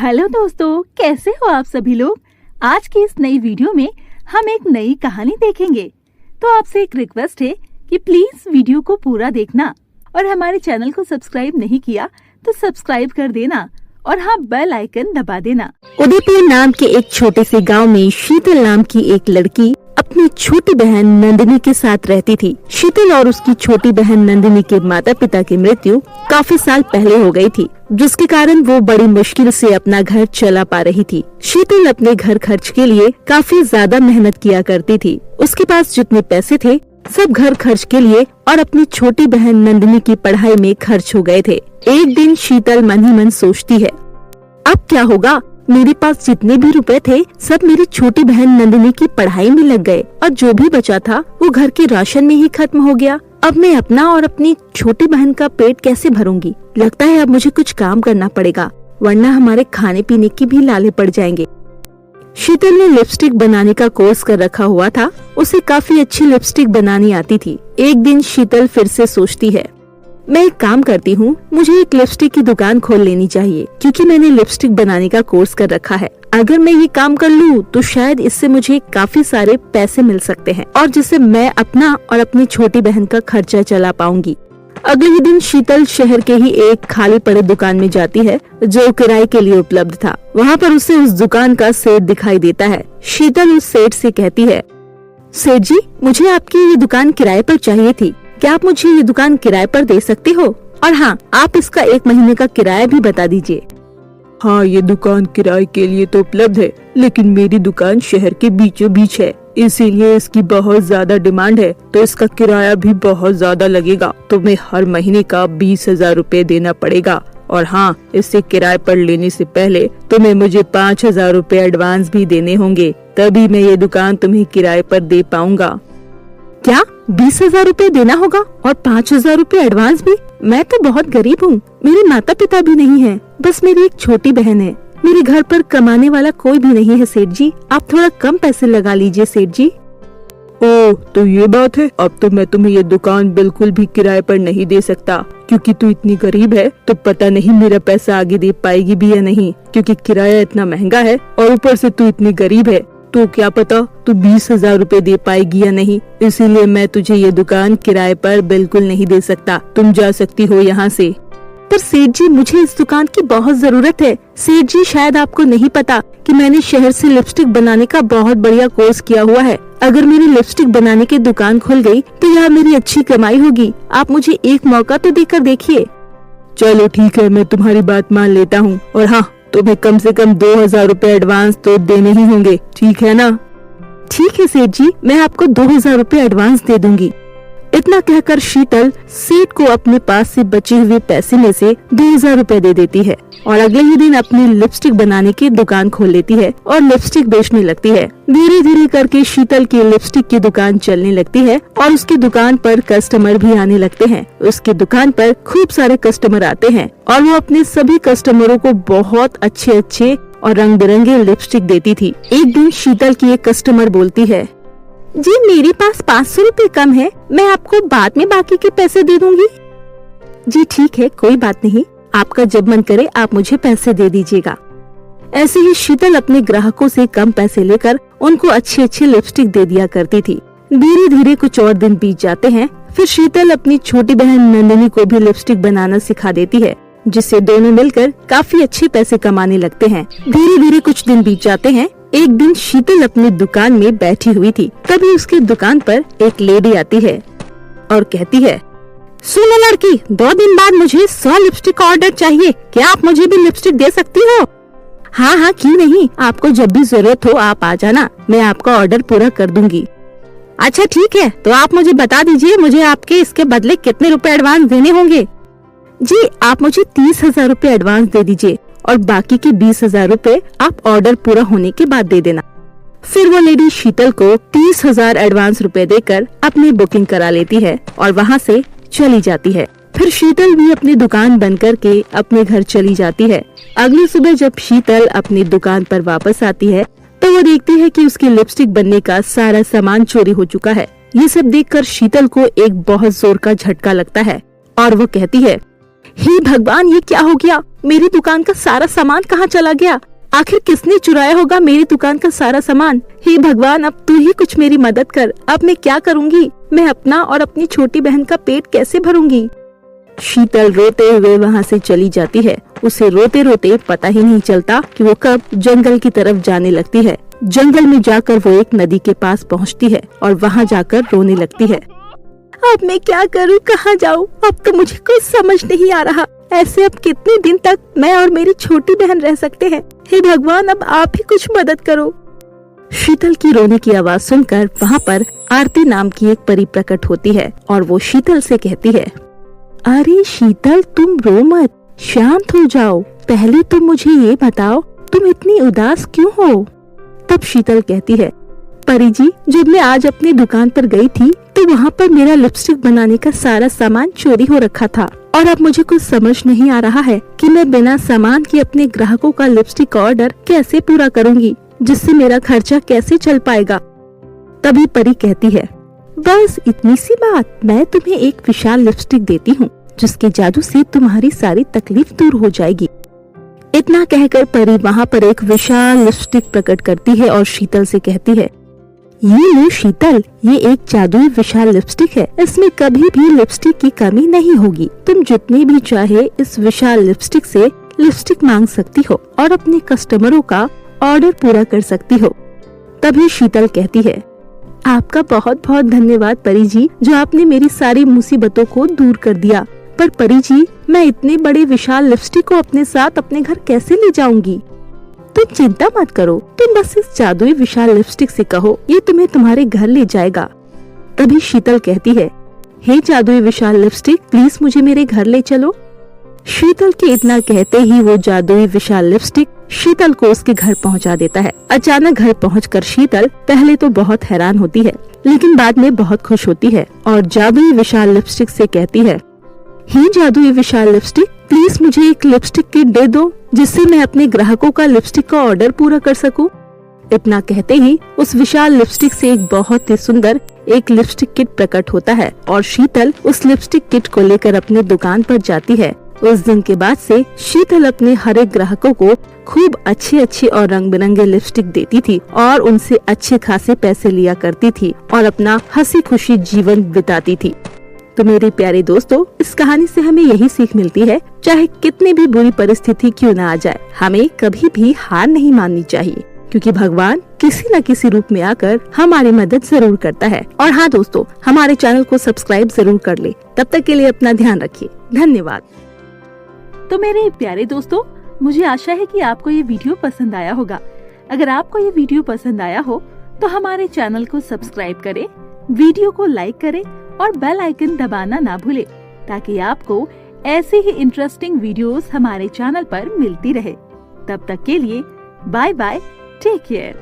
Hello दोस्तों, कैसे हो आप सभी लोग। आज की इस नई वीडियो में हम एक नई कहानी देखेंगे। तो आपसे एक रिक्वेस्ट है कि प्लीज वीडियो को पूरा देखना और हमारे चैनल को सब्सक्राइब नहीं किया तो सब्सक्राइब कर देना और हाँ, बेल आइकन दबा देना। उदयपुर नाम के एक छोटे से गांव में शीतल नाम की एक लड़की अपनी छोटी बहन नंदिनी के साथ रहती थी। शीतल और उसकी छोटी बहन नंदिनी के माता पिता की मृत्यु काफी साल पहले हो गई थी, जिसके कारण वो बड़ी मुश्किल से अपना घर चला पा रही थी। शीतल अपने घर खर्च के लिए काफी ज्यादा मेहनत किया करती थी। उसके पास जितने पैसे थे सब घर खर्च के लिए और अपनी छोटी बहन नंदिनी की पढ़ाई में खर्च हो गए थे। एक दिन शीतल मन ही मन सोचती है, अब क्या होगा, मेरे पास जितने भी रुपए थे सब मेरी छोटी बहन नंदिनी की पढ़ाई में लग गए और जो भी बचा था वो घर के राशन में ही खत्म हो गया। अब मैं अपना और अपनी छोटी बहन का पेट कैसे भरूंगी। लगता है अब मुझे कुछ काम करना पड़ेगा, वरना हमारे खाने पीने की भी लाले पड़ जाएंगे। शीतल ने लिपस्टिक बनाने का कोर्स कर रखा हुआ था। उसे काफी अच्छी लिपस्टिक बनानी आती थी। एक दिन शीतल फिर से सोचती है, मैं एक काम करती हूँ, मुझे एक लिपस्टिक की दुकान खोल लेनी चाहिए क्योंकि मैंने लिपस्टिक बनाने का कोर्स कर रखा है। अगर मैं ये काम कर लूँ तो शायद इससे मुझे काफी सारे पैसे मिल सकते हैं और जिससे मैं अपना और अपनी छोटी बहन का खर्चा चला पाऊंगी। अगले ही दिन शीतल शहर के ही एक खाली पड़े दुकान में जाती है जो किराए के लिए उपलब्ध था। वहाँ पर उसे उस दुकान का सेठ दिखाई देता है। शीतल उस सेठ से कहती है, सेठ जी, मुझे आपकी ये दुकान किराए पर चाहिए थी, क्या आप मुझे ये दुकान किराए पर दे सकते हो? और हाँ, आप इसका 1 महीने का किराया भी बता दीजिए। हाँ, ये दुकान किराए के लिए तो उपलब्ध है, लेकिन मेरी दुकान शहर के बीचों बीच है, इसीलिए इसकी बहुत ज्यादा डिमांड है, तो इसका किराया भी बहुत ज्यादा लगेगा। तुम्हें हर महीने का 20,000 रूपए देना पड़ेगा। और हाँ, इसे किराए पर लेने से पहले तुम्हें मुझे 5,000 रूपए एडवांस भी देने होंगे, तभी मैं ये दुकान तुम्हें किराए पर दे पाऊंगा। क्या 20,000 रूपए देना होगा और 5,000 रूपए एडवांस भी? मैं तो बहुत गरीब हूँ, मेरे माता पिता भी नहीं है, बस मेरी एक छोटी बहन है, मेरे घर पर कमाने वाला कोई भी नहीं है। सेठ जी, आप थोड़ा कम पैसे लगा लीजिए सेठ जी। ओह, तो ये बात है। अब तो मैं तुम्हें ये दुकान बिल्कुल भी किराए पर नहीं दे सकता, क्योंकि तू इतनी गरीब है तो पता नहीं मेरा पैसा आगे दे पाएगी भी या नहीं, क्योंकि किराया इतना महंगा है और ऊपर से तू इतनी गरीब है, तो क्या पता तू 20,000 रूपए दे पाएगी या नहीं। इसीलिए मैं तुझे ये दुकान किराए पर बिल्कुल नहीं दे सकता। तुम जा सकती हो यहाँ से। पर सेठ जी, मुझे इस दुकान की बहुत जरूरत है। सेठ जी, शायद आपको नहीं पता कि मैंने शहर से लिपस्टिक बनाने का बहुत बढ़िया कोर्स किया हुआ है। अगर मेरी लिपस्टिक बनाने की दुकान खुल गई तो यह मेरी अच्छी कमाई होगी। आप मुझे एक मौका तो देकर देखिए। चलो ठीक है, मैं तुम्हारी बात मान लेता हूँ, और हाँ, तुम्हें कम से कम 2,000 रूपए एडवांस तो देने ही होंगे, ठीक है ना? ठीक है सेठ जी, मैं आपको 2,000 रूपए एडवांस दे दूंगी। इतना कहकर शीतल सेठ को अपने पास से बचे हुए पैसे में से 2,000 रूपए दे देती है और अगले ही दिन अपनी लिपस्टिक बनाने की दुकान खोल लेती है और लिपस्टिक बेचने लगती है। धीरे धीरे करके शीतल की लिपस्टिक की दुकान चलने लगती है और उसकी दुकान पर कस्टमर भी आने लगते हैं। उसकी दुकान पर खूब सारे कस्टमर आते हैं और वो अपने सभी कस्टमरों को बहुत अच्छे अच्छे और रंग बिरंगे लिपस्टिक देती थी। एक दिन शीतल की एक कस्टमर बोलती है, जी मेरे पास 500 रूपए कम है, मैं आपको बाद में बाकी के पैसे दे दूंगी। जी ठीक है, कोई बात नहीं, आपका जब मन करे आप मुझे पैसे दे दीजिएगा। ऐसे ही शीतल अपने ग्राहकों से कम पैसे लेकर उनको अच्छे अच्छे लिपस्टिक दे दिया करती थी। धीरे धीरे कुछ और दिन बीत जाते हैं। फिर शीतल अपनी छोटी बहन नंदिनी को भी लिपस्टिक बनाना सिखा देती है, जिससे दोनों मिलकर काफी अच्छे पैसे कमाने लगते हैं। धीरे धीरे कुछ दिन बीत जाते हैं। एक दिन शीतल अपनी दुकान में बैठी हुई थी, तभी उसकी दुकान पर एक लेडी आती है और कहती है, सुनो लड़की, 2 दिन बाद मुझे 100 लिपस्टिक का ऑर्डर चाहिए, क्या आप मुझे भी लिपस्टिक दे सकती हो? हाँ हाँ, क्यों नहीं, आपको जब भी जरूरत हो आप आ जाना, मैं आपका ऑर्डर पूरा कर दूंगी। अच्छा ठीक है, तो आप मुझे बता दीजिए, मुझे आपके इसके बदले कितने रुपए एडवांस देने होंगे? जी, आप मुझे 30,000 रूपए एडवांस दे दीजिए और बाकी के 20,000 रूपए आप ऑर्डर पूरा होने के बाद दे देना। फिर वो लेडी शीतल को 30,000 एडवांस रुपए देकर अपनी बुकिंग करा लेती है और वहाँ से चली जाती है। फिर शीतल भी अपनी दुकान बंद करके अपने घर चली जाती है। अगली सुबह जब शीतल अपनी दुकान पर वापस आती है तो वो देखती है कि उसकी लिपस्टिक बनने का सारा सामान चोरी हो चुका है। ये सब देखकर शीतल को एक बहुत जोर का झटका लगता है और वो कहती है, हे भगवान, ये क्या हो गया? मेरी दुकान का सारा सामान कहाँ चला गया? आखिर किसने चुराया होगा मेरी दुकान का सारा सामान? हे भगवान, अब तू ही कुछ मेरी मदद कर। अब मैं क्या करूँगी? मैं अपना और अपनी छोटी बहन का पेट कैसे भरूंगी? शीतल रोते हुए वहाँ से चली जाती है। उसे रोते रोते पता ही नहीं चलता कि वो कब जंगल की तरफ जाने लगती है। जंगल में जाकर वो एक नदी के पास पहुँचती है और वहाँ जाकर रोने लगती है। अब मैं क्या करूँ, कहाँ जाऊँ? अब तो मुझे कुछ समझ नहीं आ रहा। ऐसे अब कितने दिन तक मैं और मेरी छोटी बहन रह सकते हैं? हे भगवान, अब आप ही कुछ मदद करो। शीतल की रोने की आवाज सुनकर वहाँ पर आरती नाम की एक परी प्रकट होती है और वो शीतल से कहती है, अरे शीतल, तुम रो मत, शांत हो जाओ। पहले तुम मुझे ये बताओ, तुम इतनी उदास क्यों हो? तब शीतल कहती है, परी जी, जब मैं आज अपनी दुकान पर गई थी तो वहाँ पर मेरा लिपस्टिक बनाने का सारा सामान चोरी हो रखा था और अब मुझे कुछ समझ नहीं आ रहा है कि मैं बिना सामान के अपने ग्राहकों का लिपस्टिक ऑर्डर कैसे पूरा करूँगी, जिससे मेरा खर्चा कैसे चल पाएगा। तभी परी कहती है, बस इतनी सी बात, मैं तुम्हें एक विशाल लिपस्टिक देती हूँ जिसके जादू से तुम्हारी सारी तकलीफ दूर हो जाएगी। इतना कहकर परी वहाँ पर एक विशाल लिपस्टिक प्रकट करती है और शीतल से कहती है, ये लो शीतल, ये एक जादुई विशाल लिपस्टिक है। इसमें कभी भी लिपस्टिक की कमी नहीं होगी। तुम जितनी भी चाहे इस विशाल लिपस्टिक से लिपस्टिक मांग सकती हो और अपने कस्टमरों का ऑर्डर पूरा कर सकती हो। तभी शीतल कहती है, आपका बहुत बहुत धन्यवाद परी जी, जो आपने मेरी सारी मुसीबतों को दूर कर दिया। पर परी जी, मैं इतने बड़े विशाल लिपस्टिक को अपने साथ अपने घर कैसे ले जाऊंगी? तुम चिंता मत करो, तुम बस इस जादुई विशाल लिपस्टिक से कहो, ये तुम्हें तुम्हारे घर ले जाएगा। तभी शीतल कहती है, हे जादुई विशाल लिपस्टिक, प्लीज मुझे मेरे घर ले चलो। शीतल के इतना कहते ही वो जादुई विशाल लिपस्टिक शीतल को उसके घर पहुंचा देता है। अचानक घर पहुंचकर शीतल पहले तो बहुत हैरान होती है, लेकिन बाद में बहुत खुश होती है और जादुई विशाल लिपस्टिक से कहती है, हे जादुई विशाल लिपस्टिक, प्लीज मुझे एक लिपस्टिक किट दे दो जिससे मैं अपने ग्राहकों का लिपस्टिक का ऑर्डर पूरा कर सकूं। इतना कहते ही उस विशाल लिपस्टिक से एक बहुत ही सुंदर एक लिपस्टिक किट प्रकट होता है और शीतल उस लिपस्टिक किट को लेकर अपनी दुकान पर जाती है। उस दिन के बाद से शीतल अपने हर एक ग्राहकों को खूब अच्छे और रंग बिरंगे लिपस्टिक देती थी और उनसे अच्छे खासे पैसे लिया करती थी और अपना हंसी खुशी जीवन बिताती थी। तो मेरे प्यारे दोस्तों, इस कहानी से हमें यही सीख मिलती है, चाहे कितनी भी बुरी परिस्थिति क्यों ना आ जाए, हमें कभी भी हार नहीं माननी चाहिए, क्योंकि भगवान किसी न किसी रूप में आकर हमारी मदद जरूर करता है। और हाँ दोस्तों, हमारे चैनल को सब्सक्राइब जरूर कर ले। तब तक के लिए अपना ध्यान रखिए। धन्यवाद। तो मेरे प्यारे दोस्तों, मुझे आशा है कि आपको ये वीडियो पसंद आया होगा। अगर आपको ये वीडियो पसंद आया हो तो हमारे चैनल को सब्सक्राइब करें, वीडियो को लाइक करें और बेल आइकन दबाना ना भूलें, ताकि आपको ऐसे ही इंटरेस्टिंग वीडियोस हमारे चैनल पर मिलती रहे। तब तक के लिए बाय बाय, टेक केयर।